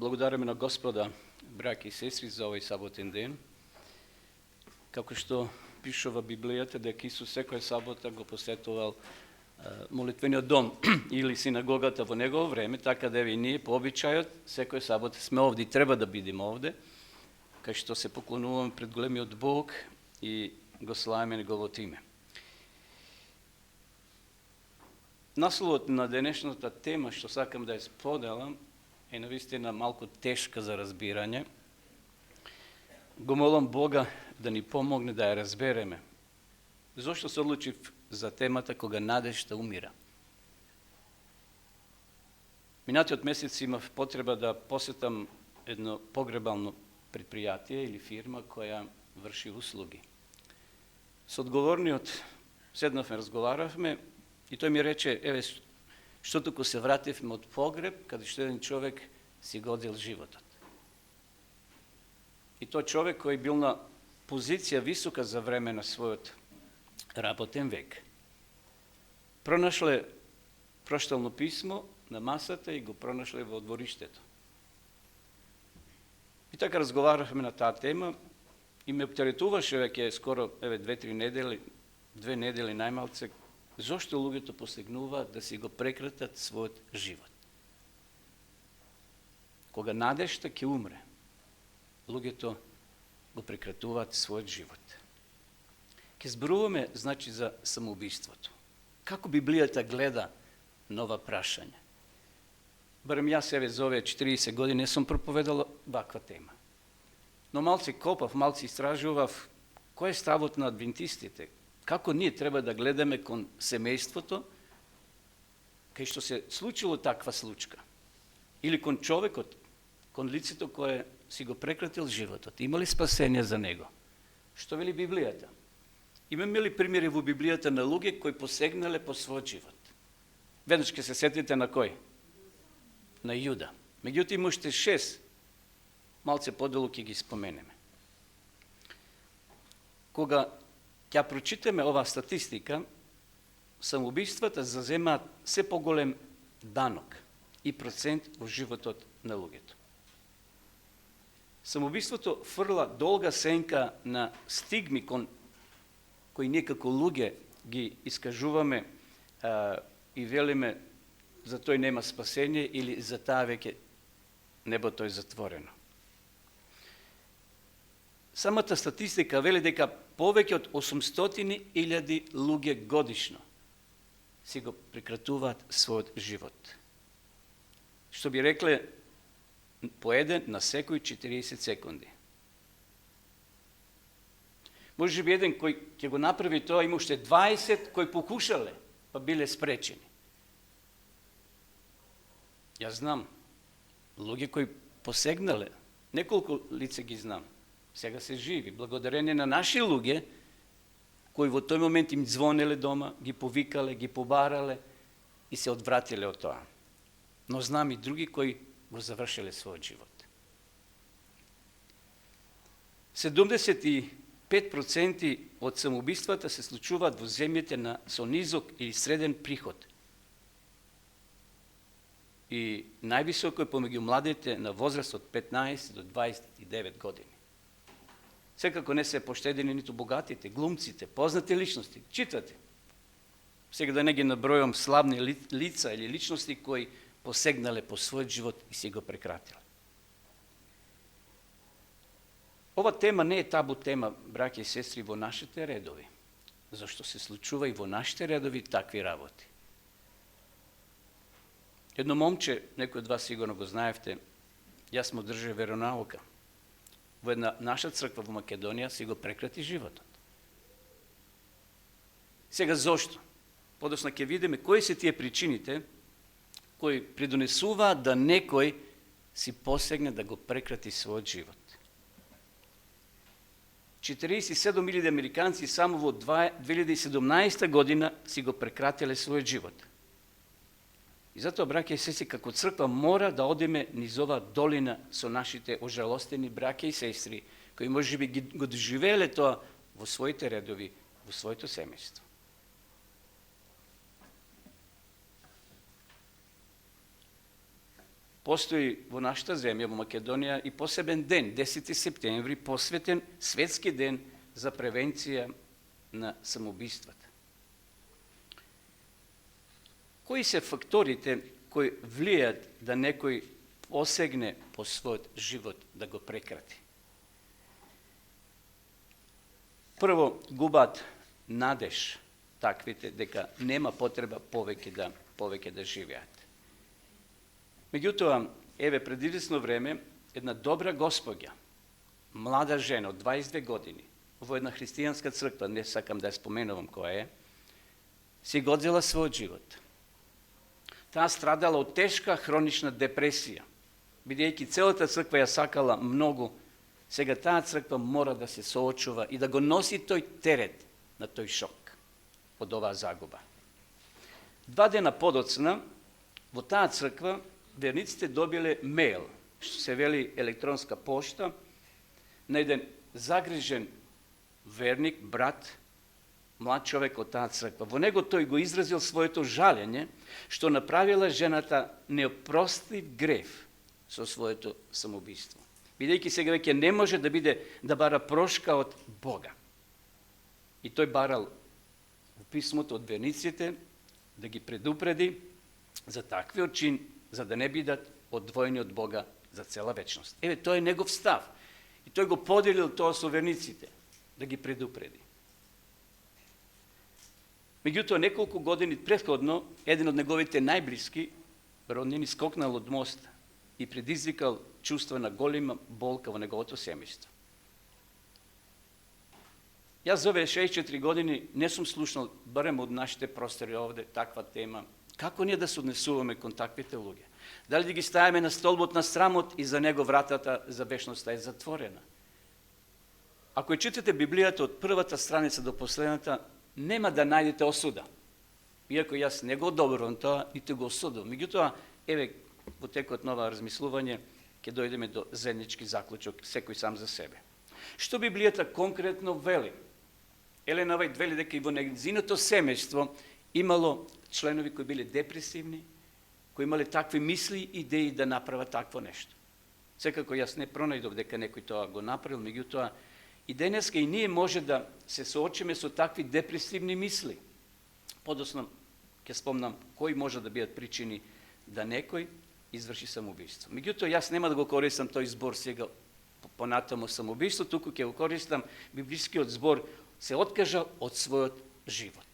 Благодараме на Господа, браки и сестри, за овој саботен ден. Како што пише во Библијата, дека Исус секоја сабота го посетувал молитвениот дом или синагогата во негово време, така да и ние по обичајот секоја сабота сме овде и треба да бидеме овде, кај што се поклонуваме пред големиот Бог и го славиме неговото име. Насловот на денешната тема што сакам да ја споделам е навистина малку тешка за разбирање. Го молам Бога да ни помогне да ја разбереме. Зошто се одлучив за темата кога надежта умира? Минатиот месец имав потреба да посетам едно погребално предпријатие или фирма која врши услуги. Со одговорниот седнавме, разговаравме и тој ми рече, еве, што туку се вративме од погреб, каде што еден човек си го одзел животот. И тој човек кој бил на позиција висока за време на својот работен век. Пронашле проштално писмо на масата и го пронашле во двориштето. И така разговаравме на таа тема и ме оптеретуваше веќе скоро 2-3 недели, 2 недели најмалце, зошто луѓето посегнуваат да си го прекратат својот живот. Кога надежта ќе умре, луѓето го прекратуваат својот живот. Ке зборуваме, значи, за самоубиството. Како Библијата гледа на ова прашање? Барем јас еве за овие 40 години не сум проповедал ваква тема. Но малци копав, малци истражував кој е ставот на адвентистите. Како ние треба да гледаме кон семејството, кај што се случило таква случка. Или кон човекот, кон лицето кое си го прекратил животот. Има ли спасение за него? Што вели Библијата? Имаме ли примери во Библијата на луѓе кои посегнале по својот живот? Веднаш ќе се сетите на кој? На Јуда. Меѓутоа има уште 6. Малце поделу ќе ги споменеме. Кога ќе прочитаме оваа статистика, самоубиствата заземаат се поголем данок и процент во животот на луѓето. Самоубиството фрла долга сенка на стигми кои ние како луѓе ги искажуваме и велиме за тој нема спасение или за таа веќе небото е затворено. Самата статистика вели дека повеќе од 800.000 луѓе годишно си го прекратуваат својот живот. Што би рекле, по еден на секој 40 секунди. Може би еден кој ќе го направи тоа, има уште 20 кои покушале, па биле спречени. Јас знам луѓе кои посегнале, неколку лица ги знам. Сега се живи, благодарение на наши луѓе, кои во тој момент им звонеле дома, ги повикале, ги побарале и се одвратиле од тоа. Но знам и други кои го завршиле својот живот. 75% од самоубиствата се случуваат во земјите со низок или среден приход. И највисоко е помеѓу младите на возраст од 15 до 29 години. Секако не се поштедени ниту богатите, глумците, познати личности. Читате. Сега да не ги набројам славни лица или личности кои посегнале по својот живот и си го прекратиле. Ова тема не е табу тема, браќи и сестри, во нашите редови, зашто се случува и во нашите редови такви работи. Едно момче, некој од вас сигурно го знаевте, јас му држа веронаука. Во една наша црква во Македонија си го прекрати животот. Сега зошто? Подоцна ќе видиме кои се тие причините кои придонесуваат да некој си посегне да го прекрати својот живот. 47.000 американци само во 2017 година си го прекратиле својот живот. И затоа, браќа и сестри, како црква мора да одиме низ ова долина со нашите ожалостени браќа и сестри, кои можеби го доживееле тоа во своите редови, во своето семејство. postoji vo našta zemlja, vo Makedonija, i poseben den, 10. septembri, posveten svetski den za prevencija na samoubistvата. Koji se faktorite koji vlijat da nekoj posegne po svoj život, da go prekrati? Prvo, gubat nadež takvite, deka nema potreba poveke da živjate. Međutim, pred izvjesno vreme, jedna dobra gospodja, mlada žena od 22 godine, ovo je jedna hristijanska crkva, ne sakam da je spomenuvam koja je, si godzela svoj život. Ta stradala od teška hronična depresija. Бидејќи целата црква ја сакала многу, сега таа црква мора да се соочува и да го носи тој терет на тој шок од оваа загуба. 2 дена подоцна, во таа црква, верниците добиле мејл, што се вели електронска пошта, на еден загрижен верник, брат, млад човек од таа црква. Во него тој го изразил своето жалење, што направила жената неопростив грев со своето самоубиство. Бидејќи сега веќе не може да бара прошка од Бога. И тој барал во писмото од верниците да ги предупреди за таквиот чин, за да не бидат одвоени од Бога за цела вечност. Тој е негов став. И тој го поделил тоа со верниците, да ги предупреди. Меѓутоа, неколку години претходно, еден од неговите најблиски роднини скокнал од моста и предизвикал чувство на голема болка во неговото семејство. Јас за овие 64 години не сум слушнал, барем од нашите простори овде, таква тема. Како ние да се однесуваме кон таквите луѓе? Дали да ги ставиме на столбот на срамот и за него вратата за вечноста е затворена? Ако ја читате Библијата од првата страница до последната, нема да најдете осуда. Иако јас не го одобрувам тоа, ниту го осудувам. Меѓутоа, во текот на ова размислување, ќе дојдеме до заеднички заклучок, секој сам за себе. Што Библијата конкретно вели? Елена Вајд вели дека и во нејзиното семејство имало членови кои биле депресивни, кои имале такви мисли и идеи да направат такво нешто. Секако јас не пронајдов дека некој тоа го направил, меѓутоа и денеска и ние може да се соочиме со такви депресивни мисли. Подоцна ќе спомнам кои може да бидат причини да некој изврши самоубиство. Меѓутоа, јас нема да го користам тој збор сега понатаму самоубиство, туку ќе го користам библискиот збор се откажа од својот живот.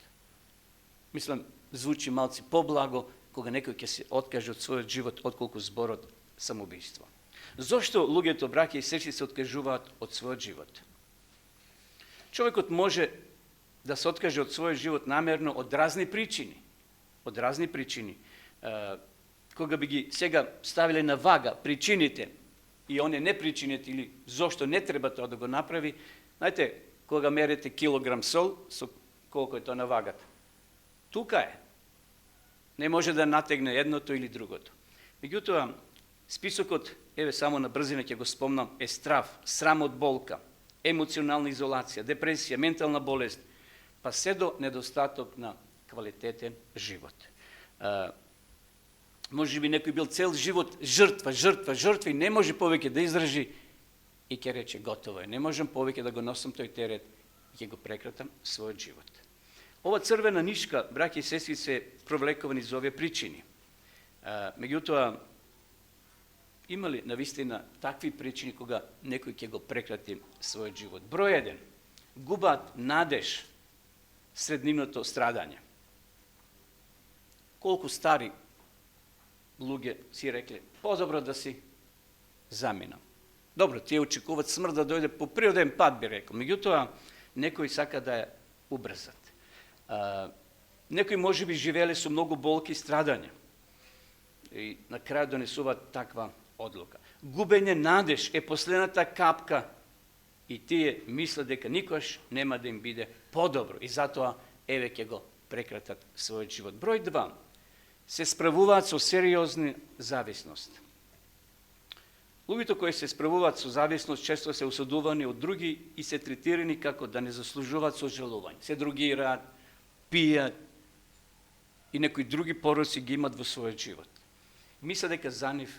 Мислам, звучи малци поблаго кога некој ќе се откаже од својот живот отколку зборот самоубиство. Зошто луѓето, браќа и сестри, се откажуваат од својот живот? Човекот може да се откаже од својот живот намерно од разни причини. Од разни причини. Кога би ги сега ставиле на вага причините и оние непричините или зошто не треба тоа да го направи, знаете, кога мерите килограм сол, со колко е тоа на вагата. Тука е. Не може да натегне едното или другото. Меѓутоа, списокот, само на брзина ќе го спомнам, е страв, срам од болка, емоционална изолација, депресија, ментална болест, па се до недостаток на квалитетен живот. Може би некој бил цел живот жртва и не може повеќе да издржи и ќе рече готово е. Не можам повеќе да го носам тој терет и ќе го прекратам својот живот. Ова црвена нишка, браќа и сестри, се провлекувани за овие причини. Меѓутоа, има ли навистина такви причини кога некој ќе го прекрати својот живот? Број 1. Губат надеж сред нивното страдање. Колку стари луѓе си рекле, подобро да си заминам. Добро, тие очекуваат смрт да дојде по природен пат, би рекол. Меѓутоа, некои сака да ја убрзат. Некои може би живееле со многу болки и страдања. И на крај донесуваат таква одлука. Губење надеж е последната капка и тие мислат дека никош нема да им биде подобро и затоа ќе го прекратат својот живот. Број 2. Се справуваат со сериозни зависност. Луѓето кои се справуваат со зависност често се осудувани од други и се третирани како да не заслужуваат сожалување. Се другираат, пијат и некои други пороци ги имат во својот живот. Мисля дека за нив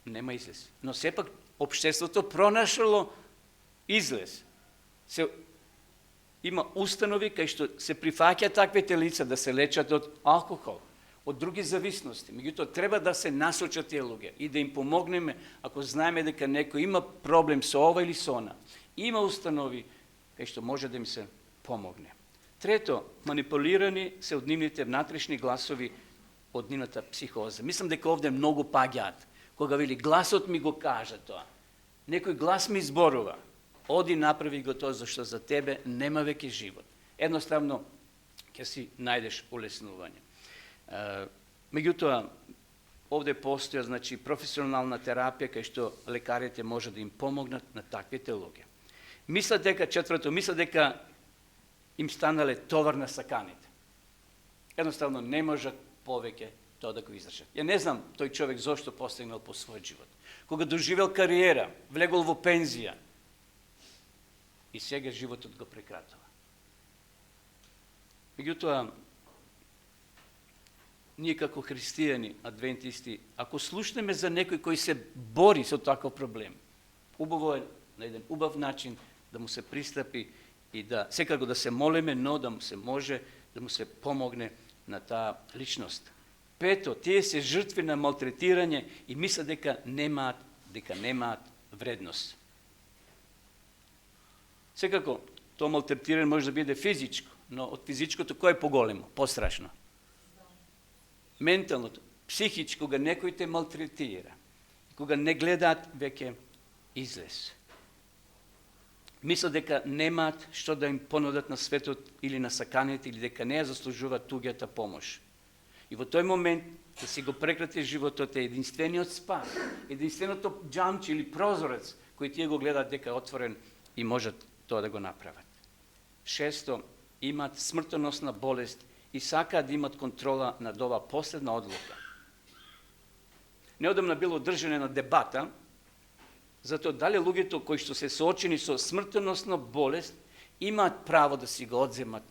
Нема излез. Но сепак обществото пронашло излез. Има установи кај што се прифаќа таквите лица да се лечат од алкохол, од други зависности. Меѓутоа, треба да се насочат тие луѓе и да им помогнеме, ако знаеме дека некој има проблем со ова или со она. Има установи кај што може да им се помогне. Трето, манипулирани се од нивните внатрешни гласови, од нивната психоза. Мислам дека овде многу паѓаат. Кога вели гласот ми го кажа тоа. Некој глас ми зборува. Оди направи го тоа, зашто за тебе нема веќе живот. Едноставно ќе си најдеш улеснување. Меѓутоа, овде постоја, значи, професионална терапија кај што лекарите може да им помогнат на таквите луѓе. Мислат дека им станале товар на саканите. Едноставно не можат повеќе тоа да го издржат. Ја не знам тој човек зошто постигнал по својот живот. Кога доживел кариера, влегол во пензија и сега животот го прекратува. Меѓутоа, ние како христијани, адвентисти, ако слушнеме за некој кој се бори со таков проблем, убаво е на еден убав начин да му се пристапи и да секако да се молиме, но да му се може да му се помогне на таа личност. Пето, тие се жртви на малтретирање и мислат дека немаат вредност. Секако, тоа малтретирање може да биде физичко, но од физичкото кој е поголемо, пострашно? Менталното, психичко, кога некој те малтретира, кога не гледаат веќе излез. Мислат дека немаат што да им понудат на светот или на саканите, или дека не ја заслужуваат туѓата помош. И во тој момент, да си го прекрати животот, е единствениот спас, единственото џамче или прозорец, кој тие го гледаат дека е отворен и можат тоа да го направат. Шесто, имаат смртоносна болест и сакаат да имат контрола над ова последна одлука. Неодамна било одржане на дебата за тоа дали луѓето кои што се соочени со смртоносна болест имаат право да си го одземат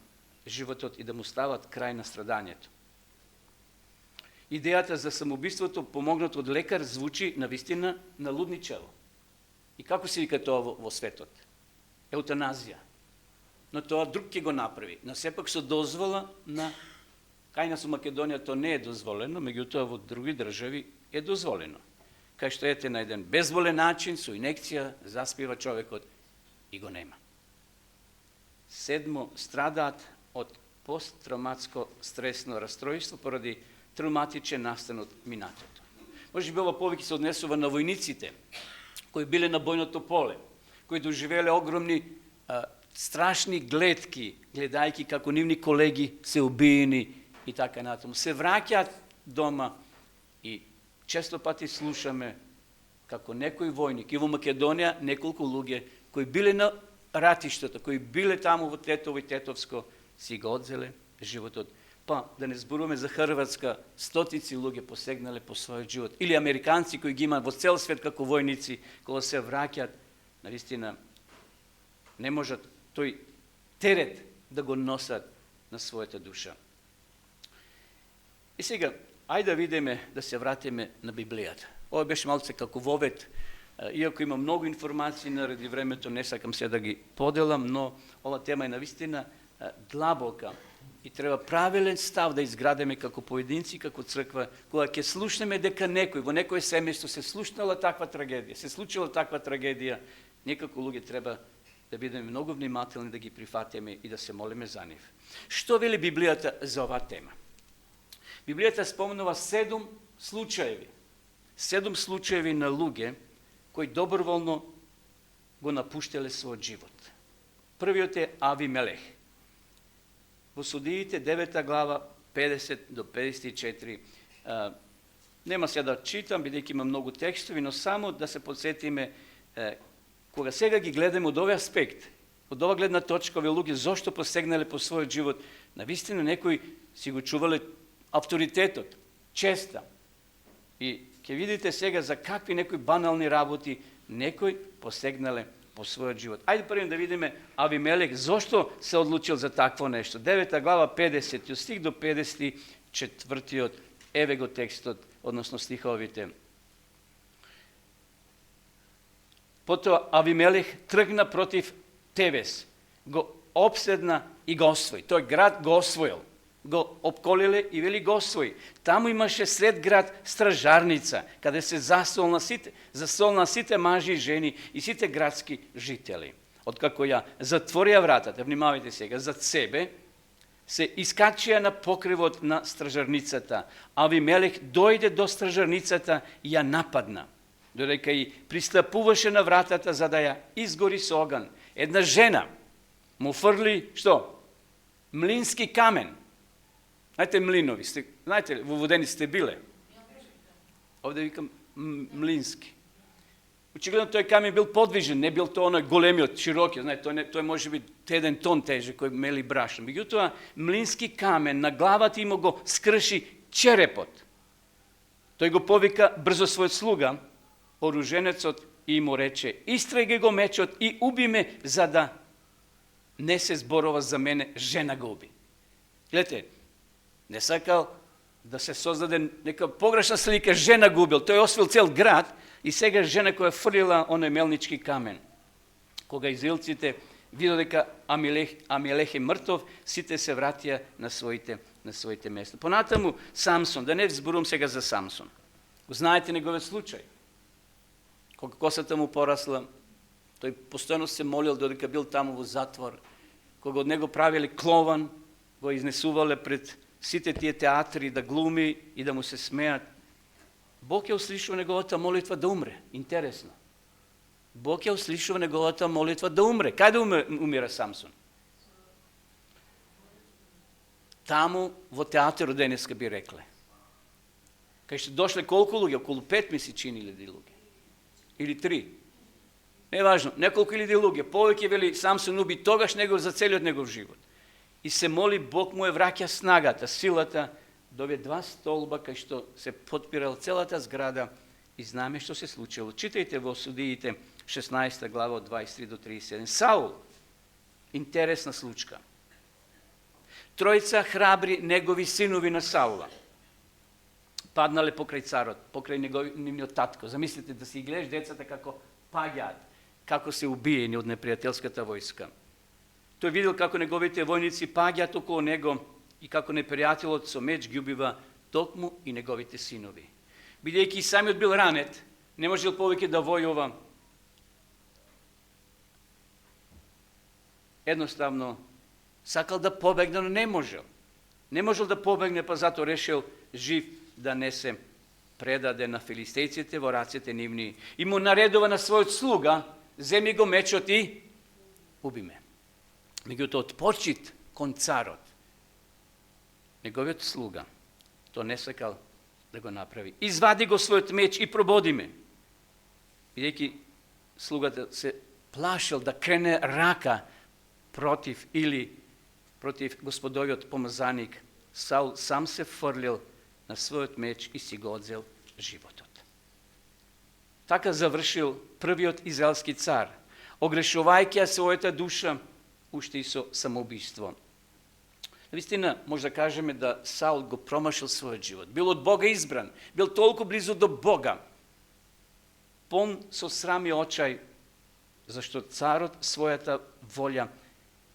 животот и да му стават крај на страдањето. Идејата за самоубиството, помогнат од лекар, звучи навистина налудничево. И како се вика тоа во светот? Еутаназија. Но тоа друг ќе го направи. Но сепак со дозвола на... Кај нас у Македонија тоа не е дозволено, меѓутоа во други држави е дозволено. Кај што ете на еден безболен начин, со инекција, заспива човекот и го нема. Седмо, страдаат од посттравматско стресно растројство поради травматичен настан од минатото. Може би ова повеќе се однесува на војниците, кои биле на бојното поле, кои доживеле огромни страшни гледки, гледајќи како нивни колеги се убиени и така натаму. Се враќаат дома и често пати слушаме како некој војник, и во Македонија неколку луѓе кои биле на ратиштето, кои биле таму во Тетово и Тетовско, си го одзеле животот. Па да не зборуваме за Хрватска, стотици луѓе посегнале по својот живот. Или американци кои ги имаат во цел свет како војници, кога се враќаат, навистина не можат тој терет да го носат на својата душа. И сега, ајде да видиме, да се вратиме на Библијата. Ова беше малце како вовет, иако има многу информации, наради времето не сакам се да ги поделам, но ова тема е навистина длабока и треба правилен став да изградиме како поединци, како црква, кога ќе слушнеме дека некој во некој семејство се слушнала таква трагедија, се случила таква трагедија, некако луѓе треба да бидеме многу внимателни да ги прифатиме и да се молиме за нив. Што вели Библијата за оваа тема? Библијата спомнува 7 случаеви на луѓе кои доброволно го напуштале својот живот. Првиот е Авимелех. Во Судиите 9 глава 50 до 54. Нема сега да читам, бидејќи има многу текстови, но само да се подсетиме, кога сега ги гледаме од овој аспект, од ова гледна точка, овие луѓе зошто посегнале по својот живот, навистина некои си го чувале авторитетот, честа. И ќе видите сега за какви некои банални работи некои посегнале по својот живот. Ајде прво да видиме Авимелех зошто се одлучил за такво нешто. 9 глава 50 стих до 54, еве го текстот, односно стиховите. Потоа Авимелех тргна против Тевес, го обседна и го освои. Тој град го освоил. Го обколиле и вели го освои. Таму имаше сред град стражарница, каде се засолна сите мажи и жени и сите градски жители. Откако ја затворија вратата, внимавајте сега, зад себе, се искачија на покривот на стражарницата. Авимелех дојде до стражарницата и ја нападна. Додека и пристапуваше на вратата за да ја изгори со оган. Една жена му фрли, што? Млински камен. Знаете млинови, знаете, во Воденици сте биле? Овде викам млински. Очигледно тој камен бил подвижен, не бил тоа оној големиот, широкиот, знаете, тој може би 1 тон теже кој мели брашно. Меѓутоа, млински камен на главата има го скрши черепот. Тој го повика брзо својот слуга, оруженецот, и му рече: истраги го мечот и уби ме, за да не се зборува за мене, жена го уби. Гледате, не сакал да се создаде нека погрешна слика, жена го убил. Тој освил цел град и сега жена која фрлила оној мелнички камен. Кога израелците видо дека Амелех е мртов, сите се вратија на своите места. Понатаму Самсон, да не зборувам сега за Самсон. Знаете неговиот случај. Кога косата му порасла, тој постојано се молил додека бил таму во затвор. Кога од него правиле клован, го изнесувале пред сите тие театри да глуми и да му се смеат. Бог ја услишува неговата молитва да умре. Интересно. Бог ја услишува неговата молитва да умре. Каде умира Самсон? Таму во театарот денеска би рекле. Кај што дошле колку луѓе? Околу 5 ми се чини илјади луѓе. Или 3. Не е важно. Неколку илјади луѓе. Повеќе вели Самсон уби тогаш негов за целиот негов живот. И се моли, Бог му враќа снагата, силата, дове 2 столба кај што се потпирал целата зграда и знаме што се случило. Читајте во Судиите 16 глава од 23 до 37. Саул, интересна случка. Тројца храбри негови синови на Саула паднале покрај царот, покрај нивниот татко. Замислите да си гледаш децата како паѓаат, како се убиени од непријателската војска. Тој видел како неговите војници паѓаат околу него и како непријателот со меч ги убива токму и неговите синови. Бидејќи и самиот бил ранет, не можел повеќе да војува. Едноставно сакал да побегне, но не можел. Не можел да побегне, па затоа решил жив да не се предаде на филистејците во рацете нивни. И му наредува на својот слуга: земи го мечот и уби ме. Меѓутоа, од почит кон царот, неговиот слуга то не сакал да го направи. Извади го својот меч и прободи ме. Бидејќи слугата се плашил да крене рака против господовиот помазаник, Саул сам се фрлил на својот меч и си го одзел животот. Така завршил првиот израелски цар, огрешувајќи својата душа уште и со самоубиство. Навистина, може да кажеме да Саул го промашил својот живот. Бил од Бога избран, бил толку близу до Бога, пон со срам и очај, зашто царот својата волја,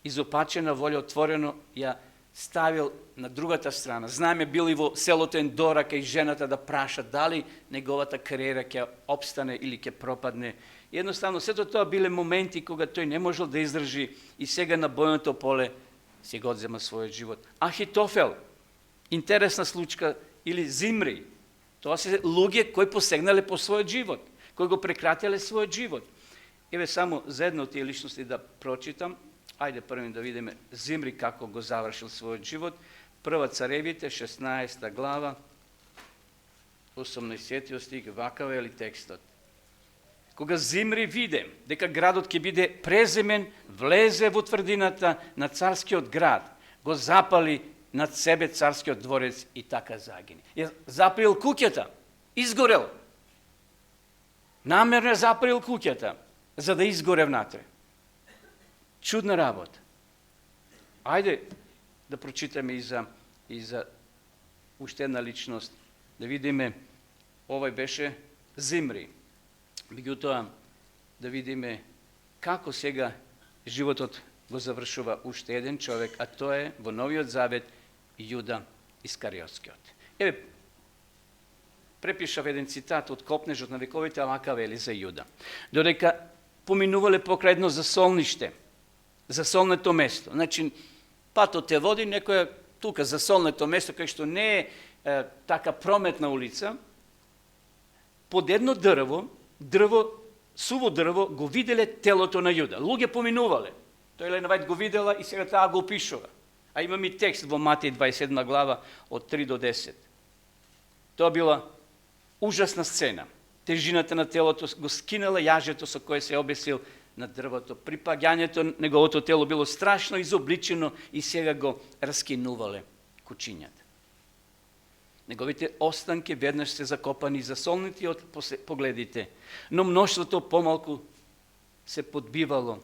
изопачена волја отворено ја ставил на другата страна. Знаеме, бил и во селото Ендора кај жената да праша дали неговата кариера ќе обстане или ќе пропадне. Едноставно, сето тоа биле моменти кога тој не можел да издржи и сега на бојното поле си го одзема својот живот. Ахитофел, интересна случка, или Зимри, тоа се луѓе кои посегнале по својот живот, кои го прекратиле својот живот. Еве само за една од тие личности да прочитам. Ајде првим да видиме Зимри како го завршил својот живот. Прва Царевите, 16 глава, 18 стих, вакав е ли текстот. Кога Зимри виде дека градот ќе биде преземен, влезе во тврдината на царскиот град, го запали над себе царскиот дворец и така загини. Ја запалил куќата, изгорел. Намерно запалил куќата, за да изгоре внатре. Чудна работа. Ајде да прочитаме и за уште една личност, да видиме, овој беше Зимри. Меѓутоа, да видиме како сега животот го завршува уште еден човек, а тоа е во Новиот Завет Јуда Искариотскиот. Еве, препишав еден цитат од Копнежот на вековите, а вака вели за Јуда. Додека поминувале покрај едно засолниште, засолнето место. Значи, патот те води некоја тука засолнето место, кај што не е така прометна улица, под едно суво дрво, го виделе телото на Јуда. Луѓе поминувале. Тој Елена Вајд го видела и сега таа го опишува. А имам и текст во Матеј 27 глава од 3 до 10. Тоа била ужасна сцена. Тежината на телото го скинала јажето со кое се обесил на дрвото. Припаѓањето неговото тело било страшно изобличено и сега го раскинувале кучињата. Неговите останки веднаш се закопани и засолнати од погледите, но мноштвото помалку се подбивало,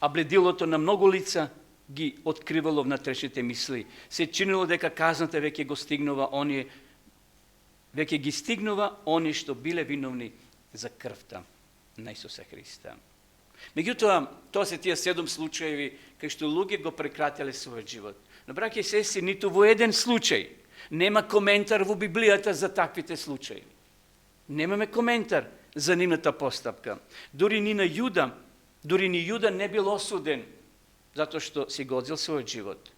а бледилото на многу лица ги откривало внатрешните мисли. Се чинило дека казната веќе ги стигнува оние што биле виновни за крвта на Исуса Христа. Меѓутоа, тоа се тие 7 случаеви кај што луѓе го прекратиле својот живот. Но, браќи и сестри, ниту во еден случај нема коментар во Библијата за таквите случаи. Немаме коментар за нивната постапка. Дури ни Јуда не бил осуден затоа што си го одзел својот живот.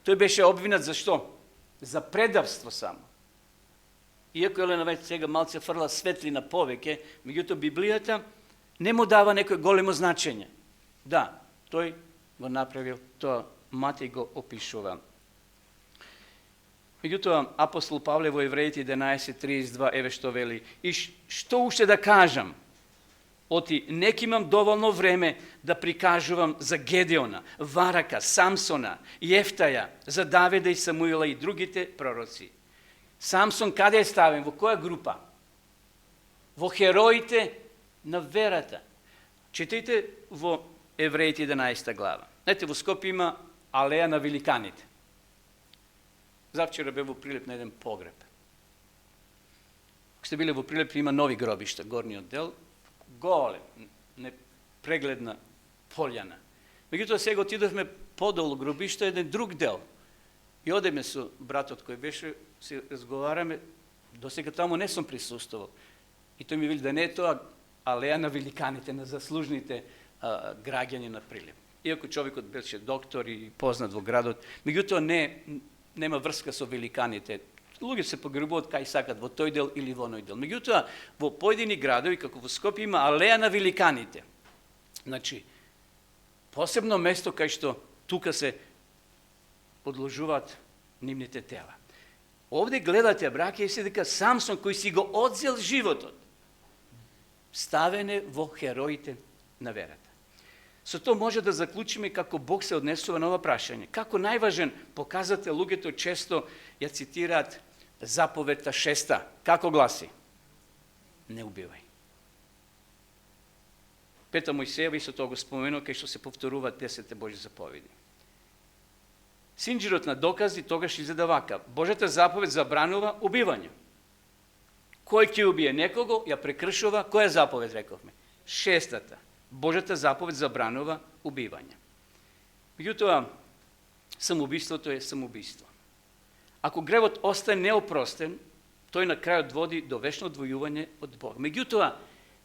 Тој беше обвинат за што? За предавство само. Иако Елена Вајд сега малце фрла светлина повеќе, меѓутоа Библијата не му дава некој големо значење. Да, тој го направил, тоа Матеј го опишува. Меѓутоа, апостол Павле во Евреите 11:32, еве што вели: и што уште да кажам? Оти, нека имам доволно време да прикажувам за Гедеона, Варака, Самсона, Јефтаја, за Давида и Самуила и другите пророци. Самсон каде е ставен? Во која група? Во хероите на верата. Читајте во Евреите 11 глава. Знаете, во Скопје има алеја на великаните. Завчера бе во Прилеп на еден погреб. Ако сте биле во Прилеп, има нови гробишта, горниот дел, голем, непрегледна полјана. Меѓутоа сега отидовме подолу гробишта, еден друг дел. И одеме со братот кој беше, се разговараме, досега таму не сум присуствувал. И тој ми вели да не е тоа алеја на великаните, на заслужните граѓани на Прилеп. Иако човекот беше доктор и познат во градот, меѓутоа нема врска со великаните. Луѓе се погребуваат кај сакат, во тој дел или во оној дел. Меѓутоа, во поедини градови, како во Скопје, има алеја на великаните. Значи, посебно место кај што тука се подложуваат нивните тела. Овде гледате, браќа, и се дека Самсон, кој си го одзел животот, ставен е во хероите на верата. Со тоа може да заклучиме како Бог се однесува на ова прашање. Како најважен показател, луѓето често ја цитираат заповедта 6. Како гласи? Не убивај. Пета Мојсеева исто тоа го споменува, кај што се повторуваат 10 Божји заповеди. Синџирот на докази тогаш изгледа вака. Божјата заповед забранува убивање. Кој ќе убие некого, ја прекршува, која заповед рековме? 6. Божјата заповед забранува убивање. Меѓутоа, самоубиството е самоубиство. Ако гревот остане неопростен, тој на крајот води до вечно одвојување од Бог. Меѓутоа,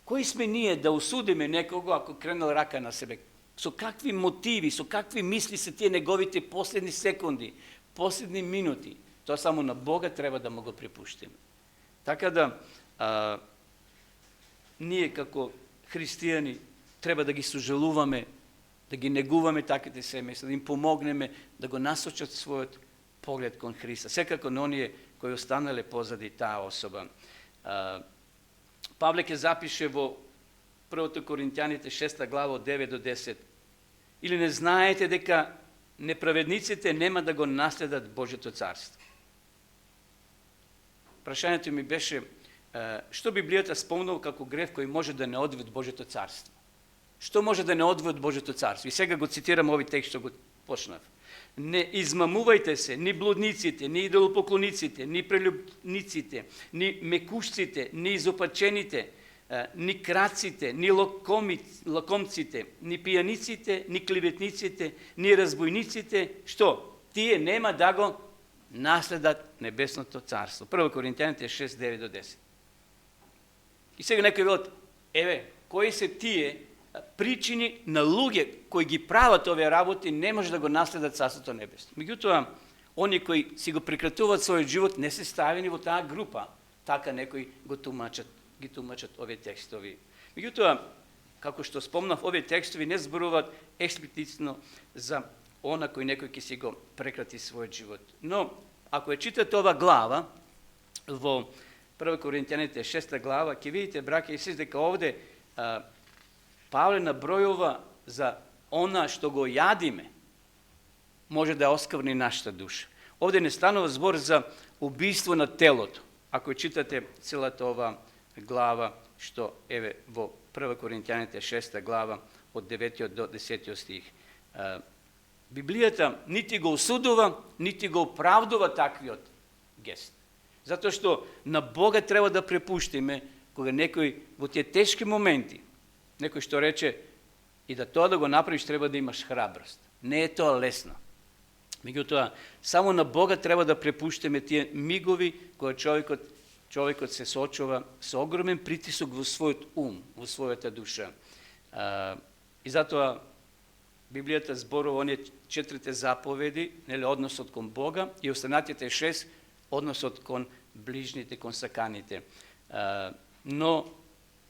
кои сме ние да осудиме некого ако кренал рака на себе? Со какви мотиви, со какви мисли се тие неговите последни секунди, последни минути? Тоа само на Бога треба да му го препуштиме. Така да, ние како христијани треба да ги сожалуваме, да ги негуваме таките семејства, да им помогнеме да го насочат својот поглед кон Христа. Секако на оние кои останале позади таа особа. Павле ќе запише во 1 Коринтјаните 6 глава од 9 до 10. Или не знаете дека неправедниците нема да го наследат Божјото царство? Прашањето ми беше што Библијата спомнува како грев кој може да не одвои од Божјото царство? Што може да не одвои од Божјото царство? И сега го цитирам овој текст што го почнав. Не измамувајте се, ни блудниците, ни идолопоклониците, ни прелюбниците, ни мекушците, ни изопачените, ни крадците, ни лакомците, ни пияниците, ни клеветниците, ни разбойниците, што? Тие нема да го наследат небесното царство. 1 Коринтияните 6, 9 до 10. И сега некои велат, кои се тие причини на луѓе кои ги прават овие работи не може да го наследат царството небесно. Меѓутоа, они кои си го прекратуваат својот живот не се ставени во таа група, така некои ги тумачат овие текстови. Меѓутоа, како што спомнав, овие текстови не зборуваат експлицитно за она кој некој ќе си го прекрати својот живот. Но, ако ја читате ова глава, во 1 Коринтияните 6 глава, ќе видите, браќа и сестри, дека овде Павле набројува за она што го јадиме, може да оскврни нашата душа. Овде не станува збор за убиство на телото. Ако читате целата ова глава, што во 1 Коринтияните 6 глава, од 9 до 10 стих. Библијата нити го осудува, нити го оправдува таквиот гест. Затоа што на Бога треба да препуштиме, кога некој во тие тешки моменти, некој што рече, и да тоа да го направиш, треба да имаш храброст. Не е тоа лесно. Меѓутоа, само на Бога треба да препуштиме тие мигови кога човекот се соочува со огромен притисок во својот ум, во својата душа. И затоа Библијата зборува оние 4 заповеди, односот кон Бога, и останатите 6 односот кон ближните, кон саканите. Но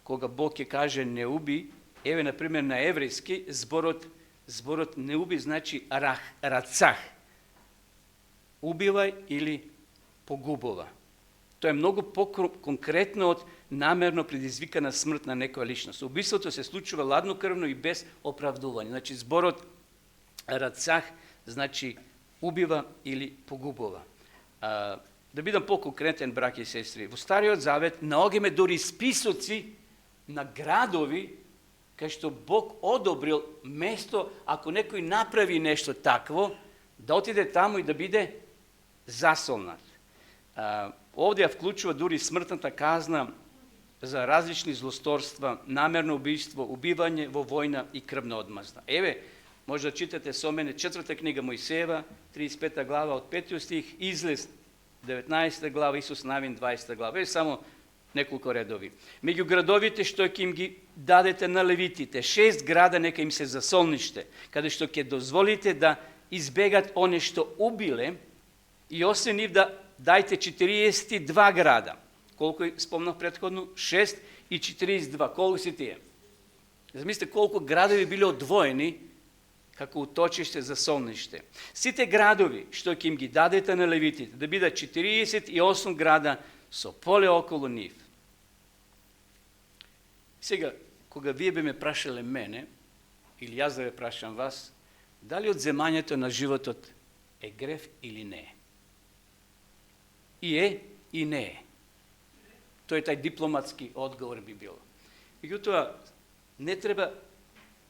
кога Бог ќе каже не уби, например на еврејски зборот не уби значи рацах. Убивај или погубува. Тоа е многу по-конкретно од намерно предизвикана смрт на некоја личност. Убиството се случува ладнокрвно и без оправдување. Значи зборот рацах значи убива или погубува. Да бидам по-конкретен, браќи и сестри, во Стариот Завет наоѓаме дури списоци на градови кај што Бог одобрил место, ако некој направи нешто такво, да отиде таму и да биде засолнат. Овде ја вклучува дури смртната казна за различни злосторства, намерно убиство, убивање во војна и крвна одмазда. Може да читате со мене 4 книга Мојсеева, 35 глава од 5 стих, Излез 19 глава, Исус Навин 20 глава. Само неколку редови. Меѓу градовите што ќе им ги дадете на левитите, 6 града нека им се за солниште, каде што ќе дозволите да избегат оне што убиле, и освен нив да дајте 42 града. Колку спомнав претходно? 6 и 42. Колку си тие? Замислите колку градови биле одвоени како уточиште за солниште. Сите градови што ќе им ги дадете на левитите, да бидат 48 града со поле околу нив. Сега, кога вие би ме прашале мене, или јас да ве прашам вас, дали одземањето на животот е грев или не е? И е, и не е. Тој тај дипломатски одговор би било. Меѓутоа, не треба,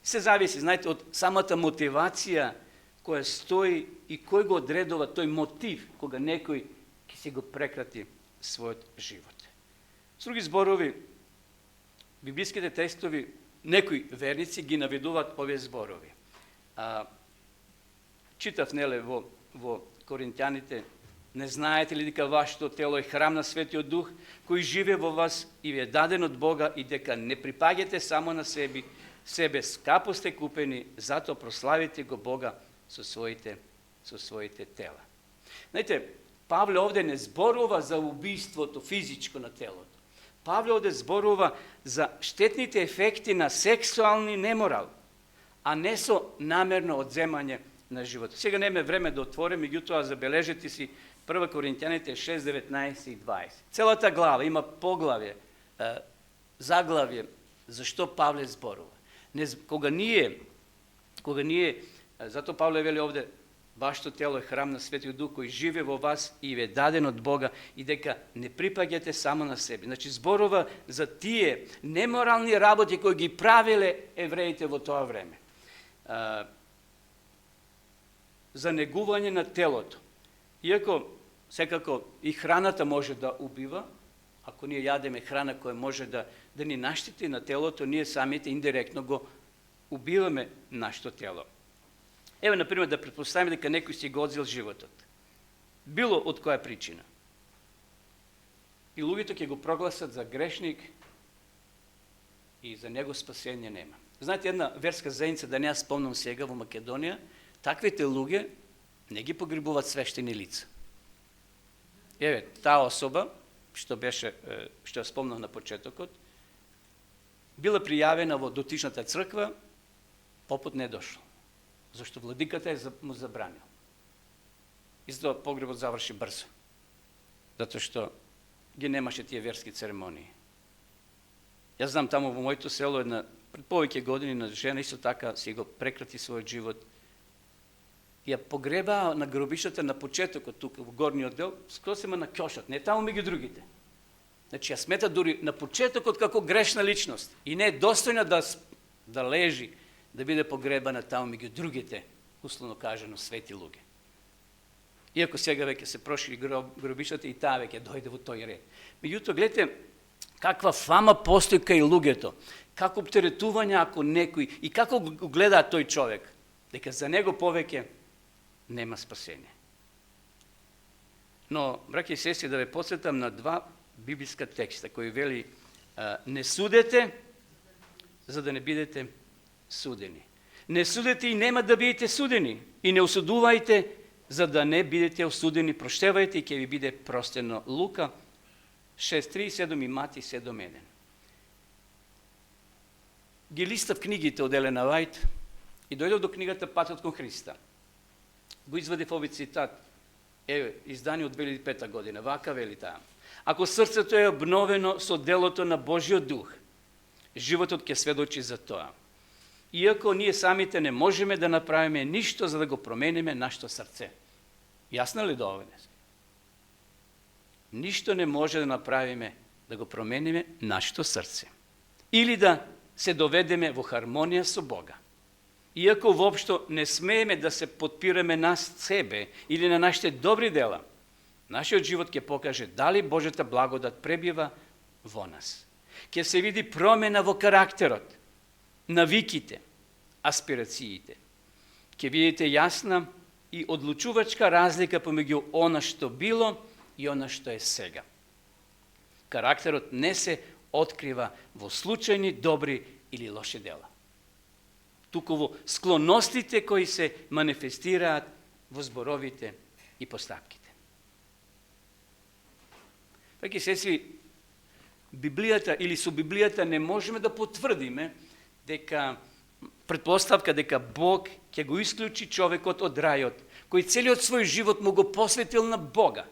се зависи, знаете, од самата мотивација која стои и кој го одредува тој мотив кога некој ќе си го прекрати својот живот. С други зборови, библиските текстови, некои верници ги наведуваат овие зборови. Читав во Коринтјаните, не знаете ли дека вашето тело е храм на Светиот Дух, кој живее во вас и ви е даден од Бога, и дека не припаѓате само на себе, скапо сте купени, затоа прославите го Бога со своите тела. Знаете, Павле овде не зборува за убиството физичко на телото. Павле овде зборува за штетните ефекти на сексуални неморал, а не со намерно одземање на живот. Сега нема време да отворим, меѓутоа забележете си 1 Коринтјаните 6, 19 и 20. Целата глава има поглавје, заглавје, зашто Павле зборува. Кога ние, зато Павле вели овде, вашето тело е храм на Светиот Дух кој живее во вас и ви е даден од Бога, и дека не припаѓате само на себе. Значи зборува за тие неморални работи кои ги правеле евреите во тоа време. За негување на телото. Иако секако и храната може да убива, Ако ние ядеме храна која може да ни наштити на телото, ние самите индиректно го убиваме нашето тело. Ево, например, да предпоставиме дека некој си го одзел животот. Било од која причина. И луѓето ќе го прогласат за грешник и за него спасение нема. Знаете, една верска заедница, да не ја спомнам сега, во Македонија, таквите луѓе не ги погребуваат свештени лица. Еве, таа особа, што ја спомнав на почетокот, била пријавена во дотичната црква, попут не дошол. Зашто владиката му забранил. И затоа погребот заврши брзо. Затоа што ги немаше тие верски церемонии. Јас знам таму во моето село една пред повеќе години на жена исто така си го прекрати својот живот. Ја погребаа на гробишата на почетокот тука во горниот дел, скосема на ќошот, не таму меѓу другите. Значи ја смета дури на почетокот како грешна личност и не е достојна да лежи, да биде погребана таму меѓу другите, условно кажано, свети луѓе. Иако сега веќе се прошири гробишата и таа веќе дојде во тој ред. Меѓутоа, гледате каква фама постои кај луѓето, како оптеретување ако некој и како го гледа тој човек, дека за него повеќе нема спасение. Но, браќи и сестри, да ве потсетам на два библиска текста кои вели не судете за да не бидете судени. Не судете и нема да бидете судени. И не осудувајте за да не бидете осудени. Проштевајте и ќе ви биде простено. Лука 6.37 и Мати 7.1. Ги листав книгите од Елена Вајт и дојдов до книгата Патот кон Христа. Го извадив овој цитат, издани од 2005 година, вака вели таа. Ако срцето е обновено со делото на Божиот дух, животот ќе сведочи за тоа. Иако ние самите не можеме да направиме ништо за да го промениме нашето срце. Јасно ли до овде? Ништо не може да направиме да го промениме нашето срце. Или да се доведеме во хармонија со Бога. Иако воопшто не смееме да се подпираме нас себе или на нашите добри дела, нашиот живот ќе покаже дали Божјата благодат пребива во нас. Ќе се види промена во карактерот, навиките, аспирациите. Ќе видите јасна и одлучувачка разлика помеѓу она што било и она што е сега. Карактерот не се открива во случајни добри или лоши дела, туку во склонностите кои се манифестираат во зборовите и постапките. Веќе сестри, Библијата или со Библијата не можеме да потврдиме дека предпоставка дека Бог ќе го исклучи човекот од рајот, кој целиот свој живот му го посветил на Бога.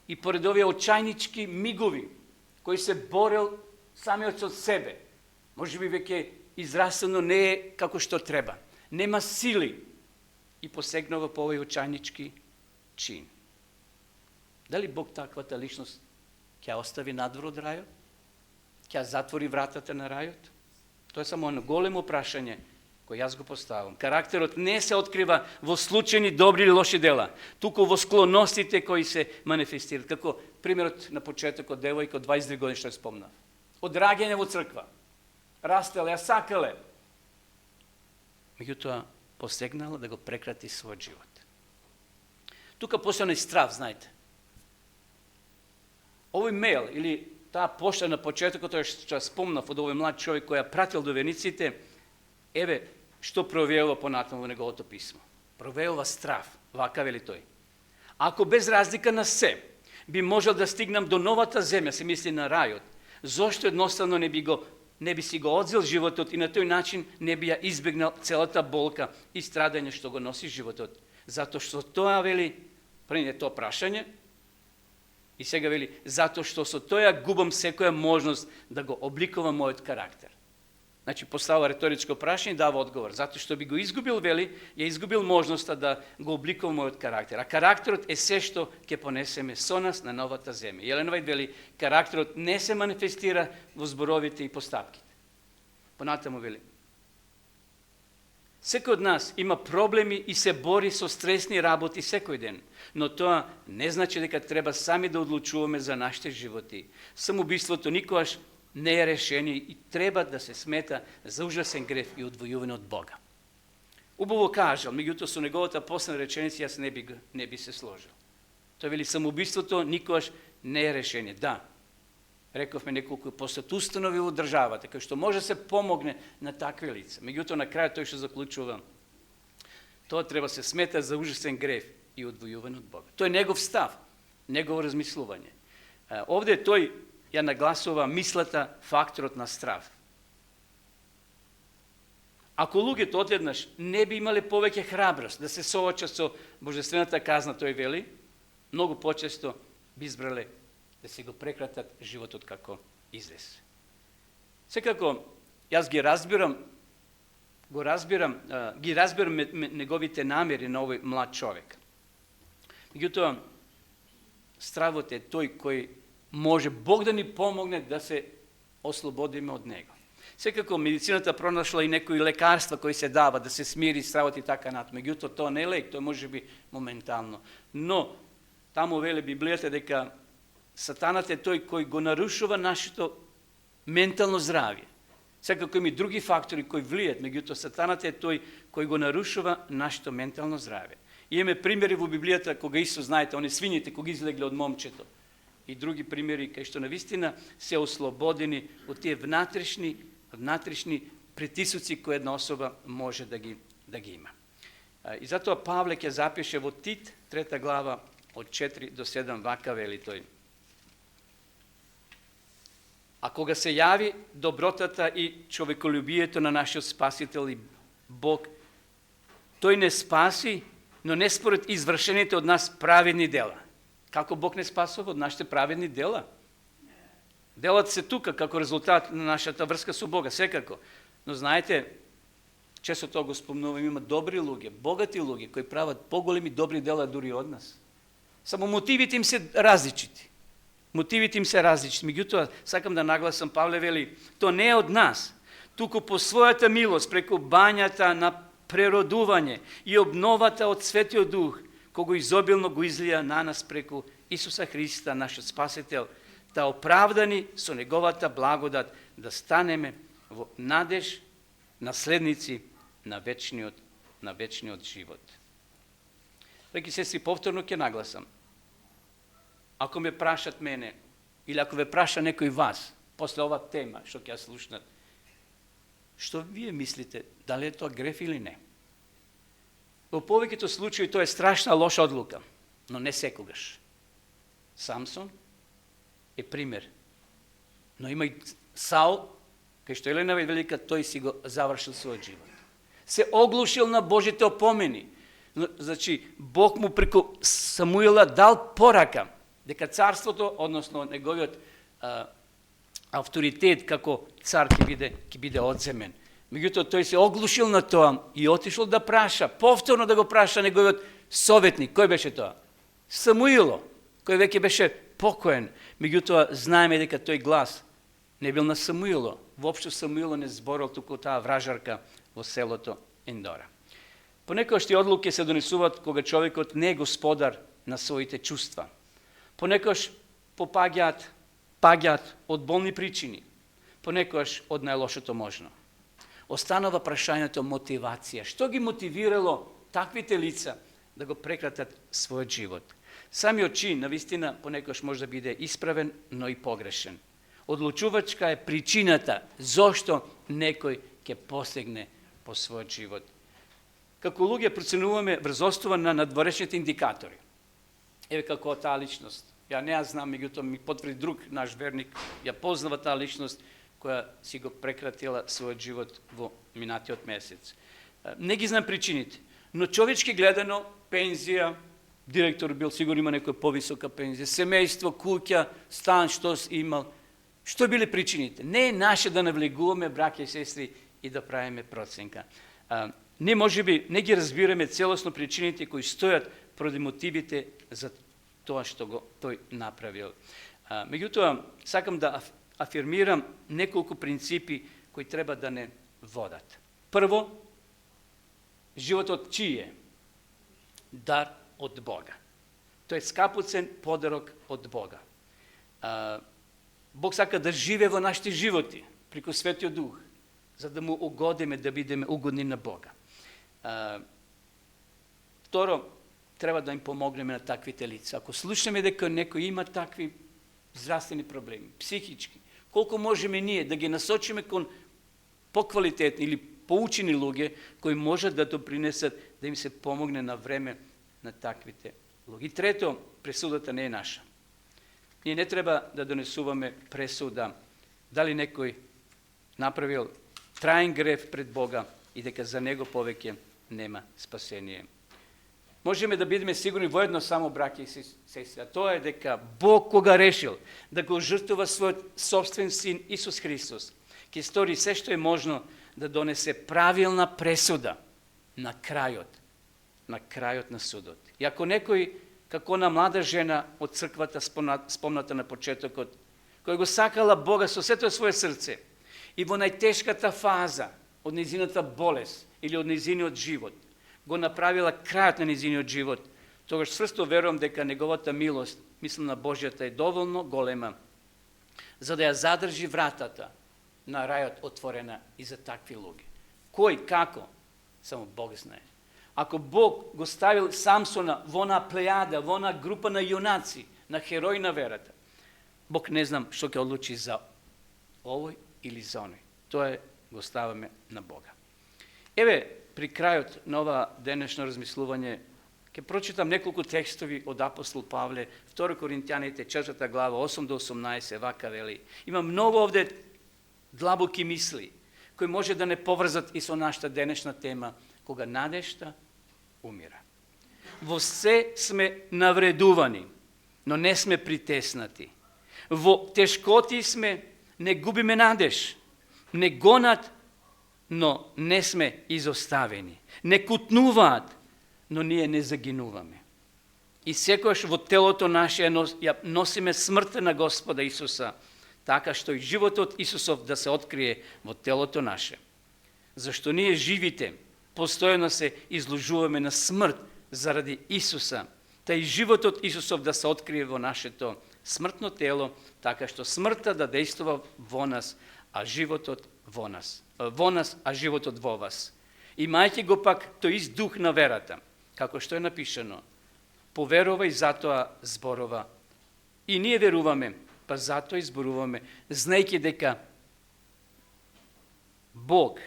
И поред овие очајнички мигови, кој се борел самиот со себе, можеби веќе израстено не е како што треба, нема сили и посегнува по овој очајнички чин. Дали Бог таквата личност ќе остави надвор од рајот? Ќе затвори вратата на рајот? Тоа е само едно големо прашање кој јас го поставам. Карактерот не се открива во случајни добри или лоши дела, туку во склонностите кои се манифестираат. Како примерот на почетокот девојка од 22 години што ја спомнав. Од раѓање во црква. Растеле, ја сакале. Меѓутоа посегнала да го прекрати својот живот. Тука постојано и страв, знаете. Овој мејл или таа пошта на почетокот што ја спомнав од овој млад човек кој ја пратил до верниците, еве што провеува понатаму во неговото писмо. Провеува страв, вака вели тој. Ако без разлика на се би можел да стигнам до новата земја, се мисли на рајот, зошто едноставно не би си го одзел животот и на тој начин не би ја избегнал целата болка и страдање што го носи животот. Затоа што тоа вели, пред тоа прашање, и сега вели, затоа што со тоа губам секоја можност да го обликувам мојот карактер. Значи, поставува риторичко прашање и дава одговор. Затоа што би го изгубил, вели, ја изгубил можноста да го обликувам мојот карактер. А карактерот е се што ќе понесеме со нас на новата земја. Елена Вајт вели, карактерот не се манифестира во зборовите и постапките. Понатаму вели, Секој од нас има проблеми и се бори со стресни работи секој ден, но тоа не значи дека треба сами да одлучуваме за нашите животи. Самоубиството никогаш не е решение и треба да се смета за ужасен греф и одвојуване од Бога. Убаво кажал, меѓутоа со неговата последна реченица јас не би се сложил. Тој вели самоубиството никогаш не е решение. Да, рековме неколку постат установи во државата, кај што може се помогне на такви лица. Меѓутоа на крај тој што заклучува, тоа треба се смета за ужасен греф и одвојуване од Бога. Тој е негов став, негово размислување. Овде тој ја нагласува мислата, факторот на страв. Ако луѓето одеднаш не би имале повеќе храброст да се соочат со божествената казна, тој вели, многу почесто би избрале да си го прекратат животот како излез. Секако, јас ги разбирам неговите намери на овој млад човек. Меѓутоа, стравот е тој кој може Бог да ни помогне да се ослободиме од него. Секако, медицината пронашла и некои лекарства кои се дава да се смири стравот и така нато. Меѓутоа, тоа не е лек, тоа може би моментално. Но, таму веле Библијата дека Сатанат е тој кој го нарушува нашето ментално здравје. Секако има и други фактори кои влијат, меѓутоа Сатанат е тој кој го нарушува нашето ментално здравје. Имаме примери во Библијата кога Исус, знаете, они свињите кога излегле од момчето. И други примери кај што навистина се ослободени од тие внатрешни притисоци кои една особа може да ги има. И затоа Павле ќе запише во Тит, 3 глава, од 4 до 7, вака вели тој. А кога се јави добротата и човеколюбието на нашиот Спасител и Бог, тој не спаси, но не според извршените од нас праведни дела. Како Бог не спасува од нашите праведни дела? Делат се тука како резултат на нашата врска со Бога, секако. Но знаете, често тоа го спомнувам, има добри луѓе, богати луѓе, кои прават поголеми добри дела дури од нас. Само мотивите им се различити. Меѓутоа, сакам да нагласам, Павле вели, то не е од нас, туку по својата милост, преку бањата на преродување и обновата од Светиот Дух, кога изобилно го излија на нас преку Исуса Христа, нашиот Спасител, да оправдани со неговата благодат, да станеме во надеж наследници на вечниот живот. Реки сестри, повторно ќе нагласам. Ако ме прашат мене, или ако ве праша некој вас, после ова тема, што ќе ја слушнат, што вие мислите, дали е тоа греф или не? Во повеќето случаи тоа е страшна лоша одлука, но не секогаш. Самсон е пример. Но има и Саул, кај што Елена Велика, тој си го завршил својот живот. Се оглушил на Божите опомени. Значи, Бог му преку Самуила дал порака, дека царството, односно неговиот авторитет како цар ќе биде одземен. Меѓутоа тој се оглушил на тоа и отишол да праша, повторно да го праша неговиот советник. Кој беше тоа? Самуило, кој веќе беше покоен. Меѓутоа знаеме дека тој глас не бил на Самуило. Воопшто Самуило не зборил туку таа вражарка во селото Ендора. Понекогаш тие одлуки се донесуваат кога човекот не е господар на своите чувства. Понекогаш паѓаат од болни причини, понекогаш од најлошото можно. Останува прашањето мотивација. Што ги мотивирало таквите лица да го прекратат својот живот? Самиот чин, навистина, понекогаш може да биде исправен, но и погрешен. Одлучувачка е причината зошто некој ќе посегне по својот живот. Како луѓе проценуваме врзостува на надворешните индикатори. Еве како таа личност. Ја не ја знам, меѓутоа ми потврди друг наш верник, ја познава таа личност која си го прекратила својот живот во минатиот месец. Не ги знам причините, но човечки гледано, пензија, директор бил, сигурно има некоја повисока пензија, семејство, куќа, стан, што имал. Што биле причините? Не е наше да навлегуваме, браќа и сестри, и да правиме проценка. Не можеби, не ги разбираме целосно причините кои стојат поради мотивите за тоа што го тој направил. Меѓутоа, сакам да афирмирам неколку принципи кои треба да не водат. Прво, Život od čije? Dar od Boga. To je скапоцен подарок od Boga. Бог сака да живее во нашите животи преку Светиот Дух, за да му угодиме, да бидеме угодни на Бога. Второ, треба да им помогнеме на таквите лица. Ако слушаме дека некој има такви здравствени проблеми, психички, колко можеме ние да ги насочиме кон поквалитетни или поучени луѓе кои можат да допринесат да им се помогне на време на таквите луѓе. И трето, пресудата не е наша. Ние не треба да донесуваме пресуда дали некој направил траен грев пред Бога и дека за него повеќе нема спасение. Можеме да бидеме сигурни во едно само, браќа и сестри, а тоа е дека Бог кога решил да го жртвува својот собствен син Исус Христос, ќе стори се што е можно да донесе правилна пресуда на крајот на судот. И ако некој, како на млада жена од црквата спомната на почетокот, кој го сакала Бога со сето своје срце и во најтешката фаза од незината болест или од незиниот живот, го направила крајот на незиниот живот, тогаш сврсто верувам дека неговата милост, мислам на Божјата, е доволно голема за да ја задржи вратата на рајот отворена и за такви луѓе. Кој, како? Само Бог знае. Ако Бог го ставил Самсона во на плејада, во на група на јунаци, на херои на верата, Бог не знам што ќе одлучи за овој или за оној. Тоа го ставаме на Бога. Еве, при крајот на ова денешно размислување, ќе прочитам неколку текстови од апостол Павле, 2 Коринтјаните, 4 глава, 8 до 18, вака вели. Има многу овде длабоки мисли, кои може да не поврзат и со нашата денешна тема, кога надежта умира. Во се сме навредувани, но не сме притеснати. Во тешкоти сме, не губиме надеж. Не гонат, но не сме изоставени. Не кутнуваат, но ние не загинуваме. И секојаш во телото наше ја носиме смртта на Господа Исуса, така што и животот Исусов да се открие во телото наше. Зашто ние живите постојано се изложуваме на смрт заради Исуса, та и животот Исусов да се открие во нашето смртно тело, така што смртта да действува во нас, а животот во нас. Во нас, а животот во вас. Имајќи го пак тој ист дух на верата, како што е напишано, поверува и затоа зборува. И ние веруваме, па затоа изборуваме, знаејќи дека Бог,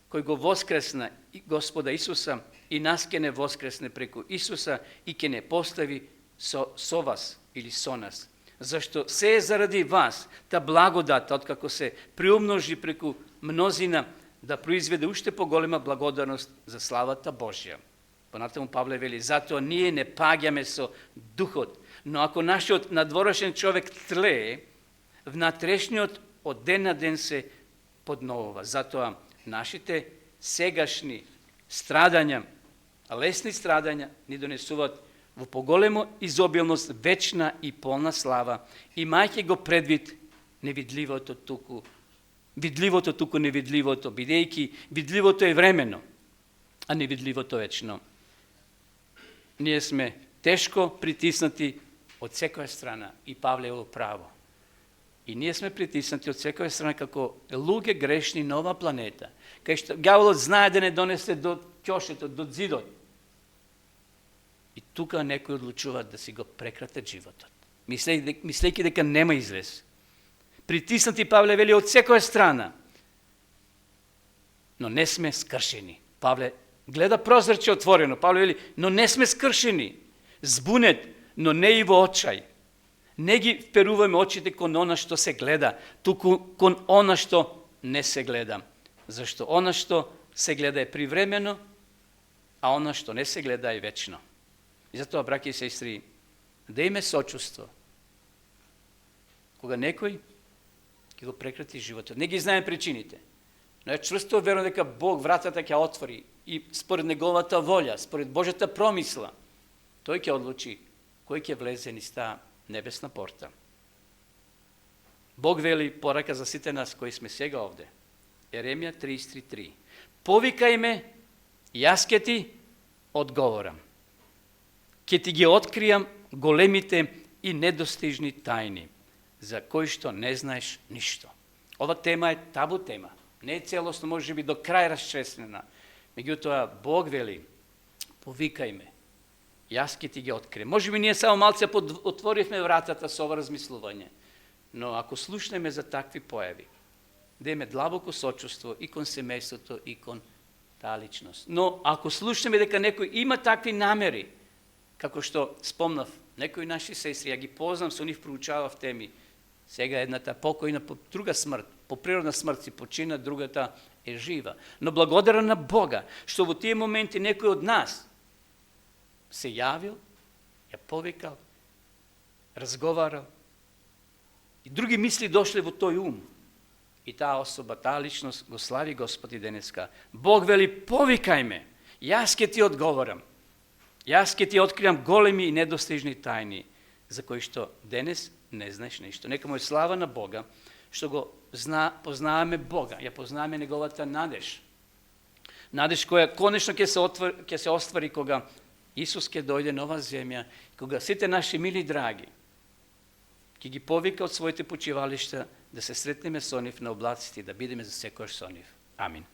кој го воскресна Господа Исуса, и нас ке не воскресне преку Исуса и ке не постави со вас или со нас. Зашто се е заради вас, та благодата, откако се приумножи преку мнозина, да произведе уште поголема благодарност за славата Божја. Понатаму Павле вели, затоа ние не паѓаме со духот, но ако нашиот надворешен човек тлее, внатрешниот од ден на ден се подновува. Затоа нашите сегашни страдања, лесни страдања, ни донесуваат во поголемо изобилност вечна и полна слава, имајќи го предвид невидливото туку, видливото туку невидливото, бидејќи видливото е времено, а невидливото вечно. Ние сме тешко притиснати од секоја страна, и Павле е право. И ние сме притиснати од секоја страна како луѓе грешни на оваа планета, кај што ѓаволот знае да не донесе до ќошето, до зидот. И тука некои одлучуваат да си го прекратат животот, мислејќи дека нема излез. Притиснати, Павле вели, од секоја страна, но не сме скршени. Павле гледа прозорче отворено. Павле вели, но не сме скршени, збунет, но не и во очај. Не ги вперуваме очите кон она што се гледа, туку кон она што не се гледа. Зашто она што се гледа е привремено, а она што не се гледа е вечно. И затоа, браќи и сестри, да име сочувство. Кога некој ќе го прекрати животот, не ги знаем причините, но ја чврсто верувам дека Бог вратата ќе отвори и според неговата волја, според Божјата промисла, тој ќе одлучи кој ќе влезе низ таа небесна порта. Бог вели, порака за сите нас кои сме сега овде. Еремија 33:3. Повикај ме Jaz ке ти odgovoram. Ке ти ги откријам големите и недостижни тајни, за кои што не знаеш ништо. Ова тема е табу тема. Не е целосно, може би до крај расчестнена. Меѓутоа, Бог вели, повикај ме, јас ке ти ги откријам. Може би ние само малце отворивме вратата со ова размислување, но ако слушнеме за такви појави, да имаме длабоко сочувство и кон семејството и кон таа личност. Но ако слушнеме дека некој има такви намери, како што спомнав, некои наши сестри, ја ги познам, со нив проучавав теми, сега едната покојна по друга смрт, по природна смрт си почина, другата е жива. Но благодарен на Бога, што во тие моменти некој од нас се јавил, ја повикал, разговарал, и други мисли дошле во тој ум. И таа особа, таа личност го слави Господи денеска. Бог вели, повикај ме, јас ке ти одговорам. Јас ке ти откријам големи и недостижни тајни, за кои што денес не знаеш ништо. Нека му е слава на Бога, што го познаваме Бога, ја познаваме неговата надеж. Надеж која конечно ќе се оствари кога Исус ќе дојде на оваа земја, кога сите наши мили драги ќе ги повика од своите почивалишта да се сретнеме со нив на облаците и да бидеме за секојаш со нив. Амин.